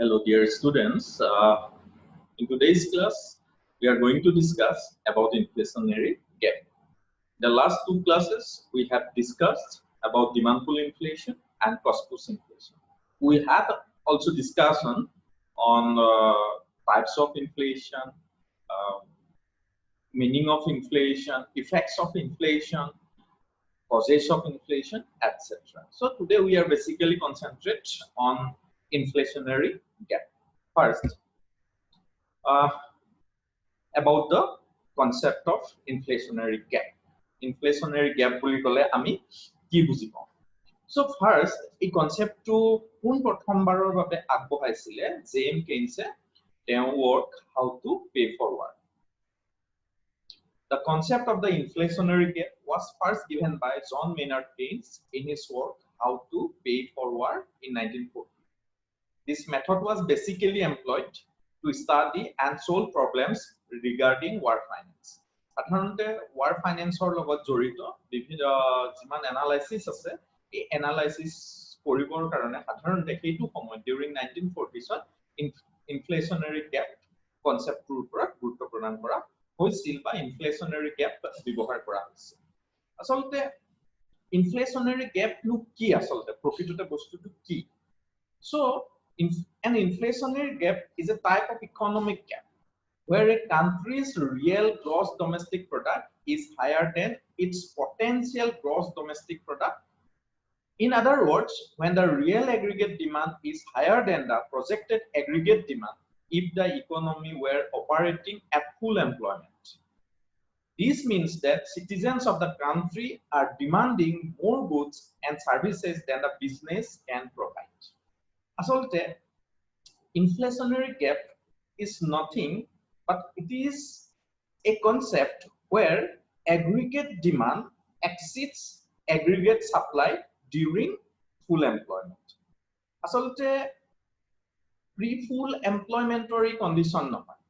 Hello, dear students. In today's class, we are going to discuss about inflationary gap. The last two classes, we have discussed about demand pull inflation and cost push inflation. We had also discussion on types of inflation, meaning of inflation, effects of inflation, causes of inflation, etc. So today we are basically concentrate on inflationary gap. First, about the concept of inflationary gap. Inflationary gap বুলি ক'লে আমি কি বুজি পাওঁ? So first, এই conceptটো কোন প্ৰথমবাৰৰ বাবে আগবঢ়াইছিলে জেম কেইনছে তেওঁৰ work How to Pay Forward. The concept of the inflationary gap was first given by John Maynard Keynes in his work How to Pay Forward in 1940. This method was basically employed to study and solve problems regarding war finance. সাধাৰণতে war finance ৰ লগত জড়িত বিভিন্ন যিমান analysis আছে এই analysis কৰিবৰ কাৰণে সাধাৰণতে সেইটো সময় during 1940s inflationary gap কনসেপ্টৰ ওপৰত গুৰুত্ব প্ৰদান কৰা হৈছিল বা inflationary gap ব্যৱহাৰ কৰা হৈছিল। আসলতে inflationary gap নো কি আসলতে প্ৰকৃততে বস্তুটো কি? So an inflationary gap is a type of economic gap where a country's real gross domestic product is higher than its potential gross domestic product. In other words, when the real aggregate demand is higher than the projected aggregate demand if the economy were operating at full employment. This means that citizens of the country are demanding more goods and services than the business can provide. Asolte, inflationary gap is nothing but it is a concept where aggregate demand exceeds aggregate supply during full employment. Asolte, pre-full employmentary condition নহয়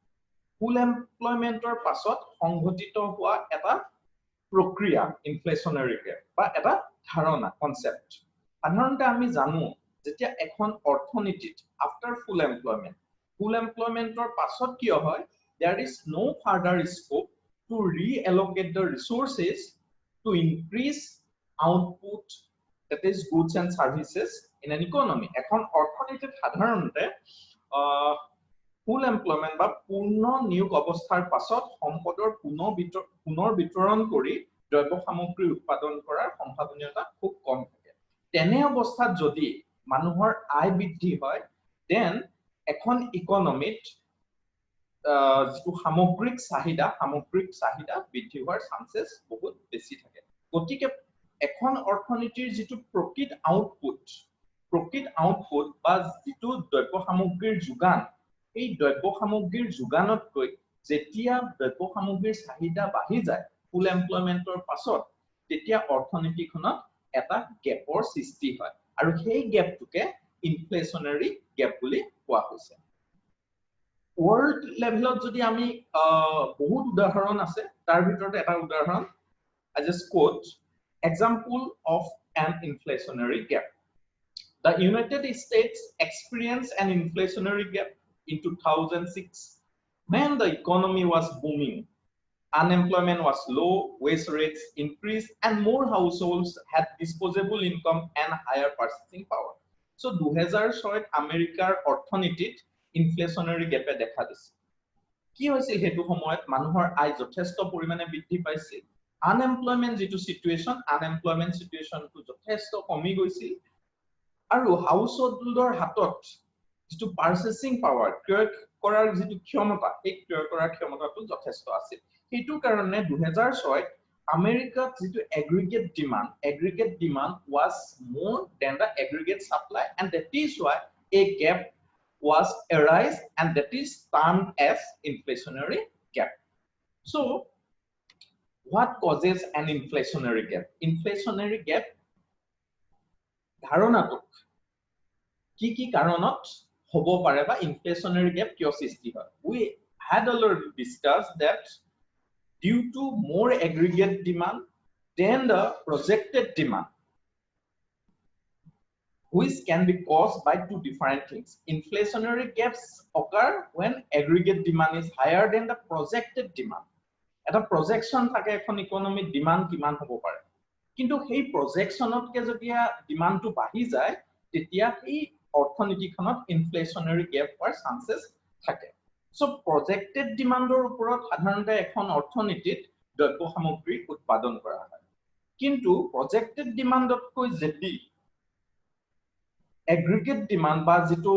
full employmentor pasot সংঘটিত হোৱা এটা প্ৰক্ৰিয়া inflationary gap বা এটা ধাৰণা concept সাধাৰণতে আমি জানো যেতিয়া এখন অৰ্থনীতিত after full employmentor pasot কি হয় there is no further scope to reallocate the resources to increase output, that is goods and services in an economy. এখন অৰ্থনীতিত সাধাৰণতে full employment বা পূৰ্ণ নিয়োগ অৱস্থাৰ পাছত সম্পদৰ পুনৰ বিতৰণ কৰি দ্ৰব্য সামগ্ৰী উৎপাদন কৰাৰ সম্ভাৱনীয়তা খুব কম থাকে। তেনে অৱস্থাত যদি মানুহৰ আয় বৃদ্ধি হয় then এখন ইকনমিত যিটো সামগ্ৰিক চাহিদা বৃদ্ধি হোৱাৰ চান্সেছ বহুত বেছি থাকে। গতিকে এখন অৰ্থনীতিৰ যিটো প্ৰকৃত আউটপুট বা যিটো দ্ৰব্য সামগ্ৰীৰ যোগান এই দ্ৰব্য সামগ্ৰীৰ যোগানতকৈ যেতিয়া দ্ৰব্য সামগ্ৰীৰ চাহিদা বাঢ়ি যায় ফুল এমপ্লয়মেন্টৰ পাছত তেতিয়া অৰ্থনীতিখনত এটা গেপৰ সৃষ্টি হয় আৰু সেই গেপটোকে ইনফ্লেশনাৰী গেপ বুলি কোৱা হৈছে। ওয়াৰ্ল্ড লেভেলত যদি আমি বহুত উদাহৰণ আছে তাৰ ভিতৰত এটা উদাহৰণ I just quote example of an inflationary gap. The United States experienced an inflationary gap in 2006 when the economy was booming. Unemployment was low, wage rates increased, and more households had disposable income and higher purchasing power. So 2006 আমেৰিকাৰ অৰ্থনীতিত inflationary gap দেখা দিছে। কি হৈছিল হেতু সময়ত মানুহৰ আয় যথেষ্ট পৰিমাণে বৃদ্ধি পাইছিল। unemployment situation টো যথেষ্ট কমি গৈছিল আৰু হাউসহোল্ডৰ হাতত যিটো পাৰচেসিং পাৱাৰ ক্ৰয় কৰাৰ যিটো ক্ষমতা এই ক্ৰয় কৰাৰ ক্ষমতাটো যথেষ্ট আছিল। হেতু কাৰণে 2006 আমেৰিকাত যিটো aggregate demand was more than the aggregate supply and that is why a gap was arise and that is termed as inflationary gap. So what causes an inflationary gap? Inflationary gap ধাৰণাটোক কি কাৰণত হ'ব পাৰে বা inflationary gap কিয় সৃষ্টি হয়? We had already discussed that due to more aggregate demand than the projected demand. which can be caused by two different things. Inflationary gaps occur when aggregate demand is higher than the projected demand. Eta projection থাকে এখন economic demand কিমান হ'ব পাৰে, কিন্তু সেই প্ৰজেকশনতকে যদি ডিমান্ডটো বাঢ়ি যায় তেতিয়া এই অৰ্থনীতিখনত ইনফ্লেশনাৰী গ্যাপ হোৱাৰ চান্সেস থাকে। সো প্ৰজেক্টেড ডিমান্ডৰ ওপৰত সাধাৰণতে এখন অৰ্থনীতিত দ্ৰব্য সামগ্ৰী উৎপাদন কৰা হয়, কিন্তু প্ৰজেক্টেড ডিমান্ডতকৈ যদি এগ্ৰিগেট ডিমান্ড বা যেটো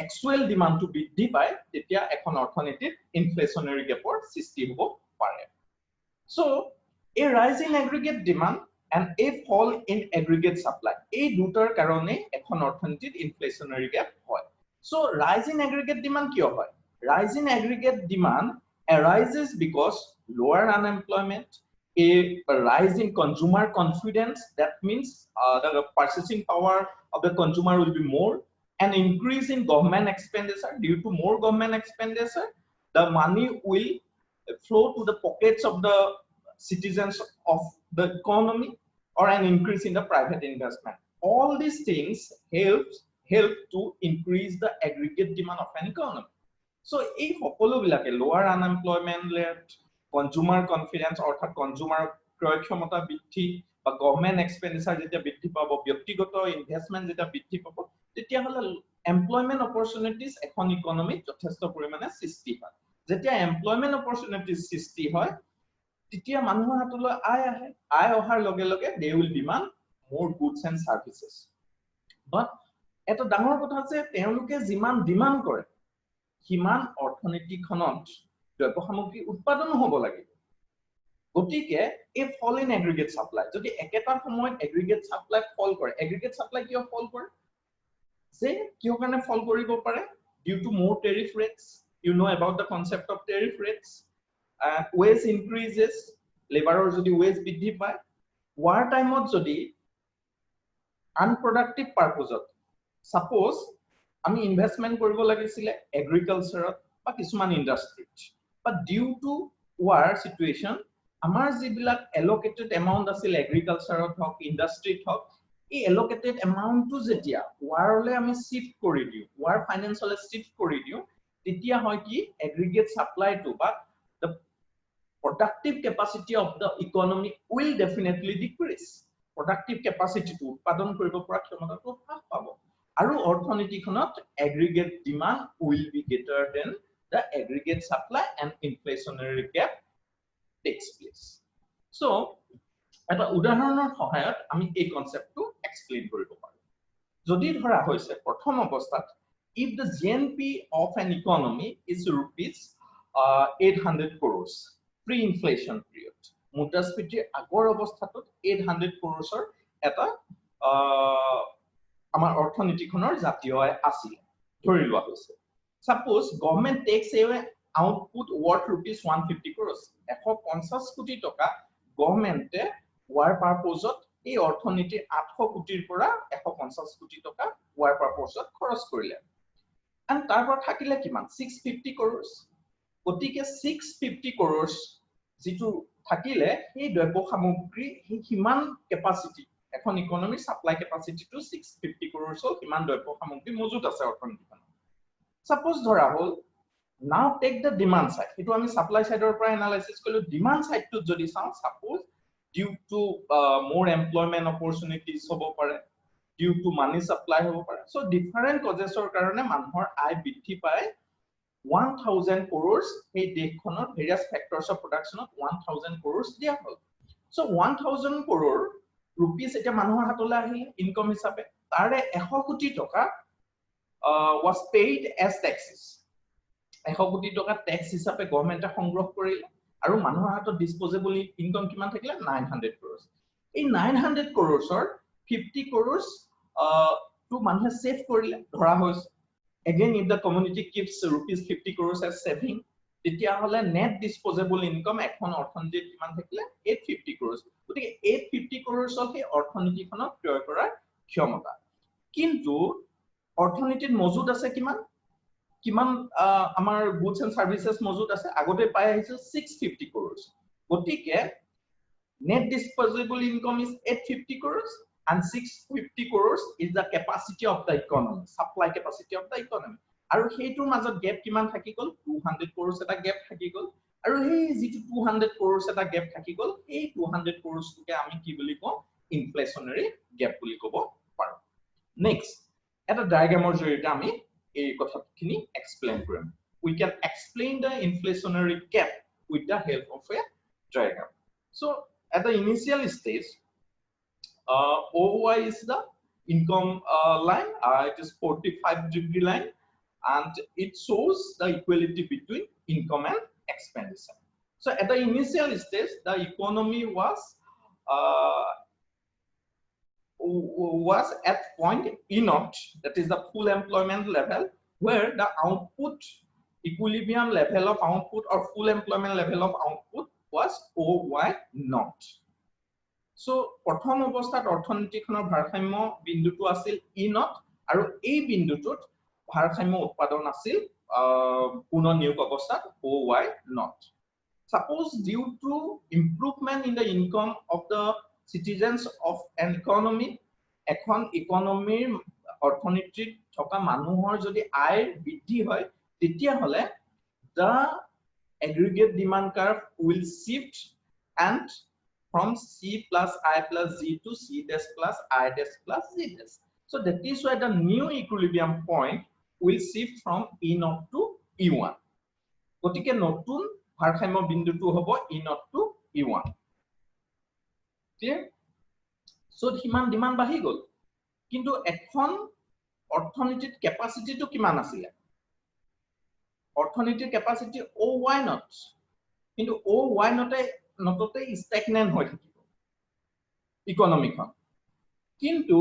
একচুয়াল ডিমান্ডটো বৃদ্ধি পায় তেতিয়া এখন অৰ্থনীতিত ইনফ্লেশনাৰী গ্যাপৰ সৃষ্টি হ'ব পাৰে। So a rise in aggregate demand and a fall in aggregate supply, এই দুটাৰ কাৰণে এখন অৰ্থনীতিত ইনফ্লেশনাৰী গ্যাপ হয়। So rise in aggregate demand কিয় হয়? Rise in aggregate demand arises because lower unemployment, a rise in consumer confidence, that means the purchasing power of the consumer will be more, an increase in government expenditure. Due to more government expenditure, the money will flow to the pockets of the citizens of the economy, or an increase in the private investment. All these things help to increase the aggregate demand of an economy. So এই সকলোবিলাকে lower unemployment rate, consumer confidence অৰ্থাৎ consumer ক্ৰয় ক্ষমতা বৃদ্ধি বা government এক্সপেন্ডিচাৰ যেতিয়া বৃদ্ধি পাব, ব্যক্তিগত ইনভেষ্টমেন্ট যেতিয়া বৃদ্ধি পাব, তেতিয়া হলে এমপ্লয়মেন্ট অপৰচুনিটিজ এখন ইকনমিত যথেষ্ট পৰিমাণে সৃষ্টি হয়। যেতিয়া এমপ্লয়মেন্ট অপৰচুনিটিজ সৃষ্টি হয় তেতিয়া মানুহৰ হাতলৈ আয় আহে, আয় অহাৰ লগে লগে they will demand more goods and services. But এটা ডাঙৰ কথা যে তেওঁলোকে যিমান ডিমান্ড কৰে সিমান অৰ্থনীতিখনত দ্ৰব্য সামগ্ৰী উৎপাদন হ'ব লাগে। গতিকে এই ফল ইন এগ্ৰিগেট সাপ্লাই, যদি একেটা সময়ত এগ্ৰিগেট সাপ্লাই ফল কৰে, এগ্ৰিগেট সাপ্লাই কিয় ফল কৰে? যে কিয় কাৰণে ফল কৰিব পাৰে? Due to more tariff rates. You know about the concept of tariff rates. Wage increases, laborer যদি wage বৃদ্ধি পায়, war time যদি unproductive purpose, suppose আমি ইনভেষ্টমেন্ট কৰিব লাগিছিলে এগ্ৰিকালচাৰত বা কিছুমান ইন্ডাষ্ট্ৰিত, but due to war situation আমাৰ যিবিলাক এলোকেটেড এমাউন্ট আছিল এগ্ৰিকালচাৰত হওক ইন্ডাষ্ট্ৰিত হওক, এই এলোকেটেড এমাউন্টটো যেতিয়া warলে আমি শিফট কৰি দিও, war ফাইনান্সলে শিফট কৰি দিও, তেতিয়া হয় কি এগ্ৰিগেট সাপ্লাইটো বা the productive capacity of the economy will definitely decrease. Productive capacity to উৎপাদন কৰিব পৰা ক্ষমতাটো হ্ৰাস পাব আৰু অৰ্থনীতিখনত aggregate demand will be greater than the aggregate supply and inflationary gap takes place. So এটা উদাহৰণৰ সহায়ত আমি এই কনসেপ্টটো এক্সপ্লেইন কৰিব পাৰো। যদি ধৰা হৈছে প্ৰথম অৱস্থাত if the GNP of an economy is rupees 800 crores pre-inflation period, মুদ্ৰাস্ফীতিৰ আগৰ অৱস্থাটোত 800 crores এটা আমাৰ অৰ্থনীতিখনৰ জাতীয় আয় আছিল ধৰি লোৱা হৈছে। Suppose government takes away output worth rupees 150 crores, 150 কোটি টকা গভৰ্নমেন্টে war purpose এই অৰ্থনীতিৰ 800 কোটিৰ পৰা 150 কোটি টকা war purpose খৰচ কৰিলে, and তাৰপৰা থাকিলে কিমান 650 crores। গতিকে 650 crores যেটো থাকিলে এই দ্ৰব্য সামগ্ৰী হিমান ক্যাপাসিটি এখন ইকোনমিৰ সাপ্লাই ক্যাপাসিটি টু 650 crores হিমান দ্ৰব্য সামগ্ৰী মজুত আছে অৰ্থনীতিখনত। সাপোজ ধৰা হল now take the demand side, এটো আমি সাপ্লাই সাইডৰ পৰা এনালাইসিস কৰিলো। ডিমান্ড সাইডটো যদি চাও, suppose due to more employment opportunities হ'ব পাৰে, due to money supply হ'ব পাৰে, so different causes কাৰণে মানুহৰ আয় বৃদ্ধি পায় 1000 crores এই দেশখনৰ various factors of production 1000 crores দিয়া হল। so 1000 crore rupees এটা মানুহৰ হাতলৈ আহিলে ইনকাম হিচাপে, তাৰে 100 কোটি টকা was paid as taxes, 100 কোটি টকা ট্যাক্স হিচাপে গভৰ্নমেন্টে সংগ্ৰহ কৰিলে আৰু মানুহৰ হাতত ডিসপোজেবল ইনকাম কিমান থাকিলে 900 crores। এই 900 crores 50 crores to মানুহে সেভ কৰিলে ধৰা হৈছে। Again, if the community keeps rupees 50 crores as saving, তেতিয়া হলে net disposable income এখন অৰ্থনীতিত কিমান থাকিলে 850 crores। গতিকে 850 crores হে অৰ্থনীতিখনত ক্ৰয় কৰাৰ ক্ষমতা, কিন্তু অৰ্থনীতিত মজুত আছে কিমান কিমান আমাৰ goods and services মজুত আছে আগতে পাই আহিছে 650 crores। গতিকে net disposable income is 850 crores and 650 crores is the capacity of the economy, supply capacity of the economy. আৰু হেইটোৰ মাজত গেপ কিমান থাকি গল 200 crores এটা গেপ থাকি গল আৰু হেই যিটো 200 crores এটা গেপ থাকি গল এই 200 crores কে আমি কি বুলি কওঁ ইনফ্লেশনাৰী গেপ বুলি ক'ব পাৰো নেক্সট এটা ডায়াগ্ৰামৰ জৰিয়তে আমি এই কথাখিনি এক্সপ্লেইন কৰিম we can explain the inflationary gap with the help of a diagram so at the initial stage OY is the income line it is 45-degree line and it shows the equality between income and expenditure. So at the initial stage, the economy was at point E0, that is the full employment level, where the output equilibrium level of output or full employment level of output was OY0. So প্ৰথম অৱস্থাত অৰ্থনীতিখনৰ ভাৰসাম্য বিন্দুটো আছিল E0 আৰু এই বিন্দুটোত ভাৰসাম্য উৎপাদন আছিল পুনৰ নিয়োগ অৱস্থাত OY0. Suppose due to improvement in the income of the citizens of an economy, এখন ইকোনমিৰ অৰ্থনীতিত থকা মানুহৰ যদি আয় বৃদ্ধি হয় তেতিয়া হলে the aggregate demand curve will shift and from C plus I plus Z to C dash plus I dash plus Z dash. So that is why the new equilibrium point will shift from E0 to E1. গতিকে নতুন ভাৰসাম্য বিন্দুটো হ'ব E0 to E1. Clear? So Himan demand বাঢ়ি গল কিন্তু এখন অৰ্থনীতিত ক্যাপাসিটিটো কিমান আছিল অৰ্থনীতিৰ ক্যাপাসিটি OY0 কিন্তু OY0 নততে স্ট্যাগনেন্ট হৈ থাকিব ইকোনমিখন কিন্তু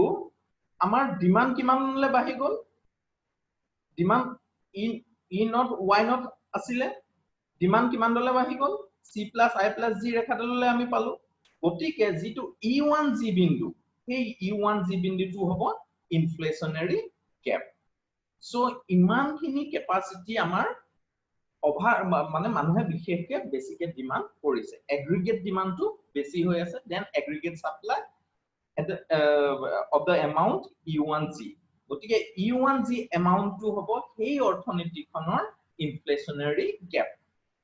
আমাৰ ডিমান্ড কিমানলে বাঢ়ি গল ডিমান্ড E0 Y0 আছিলে ডিমান্ড কিমান দলে বাঢ়ি গল C plus I plus G ৰেখাডাললৈ আমি পালো গতিকে যেটো E1G বিন্দু সেই E1G বিন্দুটো হ'ব ইনফ্লেশনাৰী গ্যাপ সো ইমানখিনি ক্যাপাসিটি আমাৰ অভাৰ মানে মানুহে বিশেষকে বেছিকে ডিমান্ড কৰিছে এগ্ৰিগেট ডিমান্ডটো বেছি হৈ আছে then aggregate supply of the amount E1G গতিকে E1G amount টো হ'ব সেই অৰ্থনীতিখনৰ ইনফ্লেশনাৰী গ্যাপ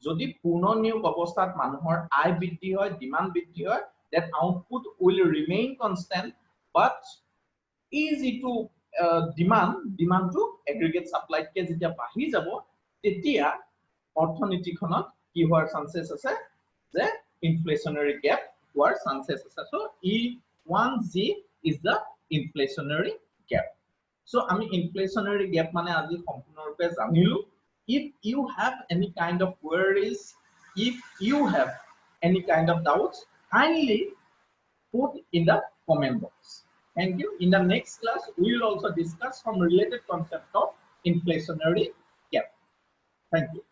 যদি পুনৰ নিয়োগ অৱস্থাত মানুহৰ আয় বৃদ্ধি হয় ডিমান্ড বৃদ্ধি হয় that output will remain constant but easy to demand to aggregate supply কে যেতিয়া বাঢ়ি যাব তেতিয়া অৰ্থনীতিখনত কি হোৱাৰ চান্সেছ আছে যে inflationary gap হোৱাৰ চান্সেছ আছে so E1G is the inflationary gap so আমি inflationary gap মানে আজি সম্পূৰ্ণৰূপে জানিলো if you have any kind of queries if you have any kind of doubts kindly put in the comment box thank you in the next class we will also discuss some related concept of inflationary gap thank you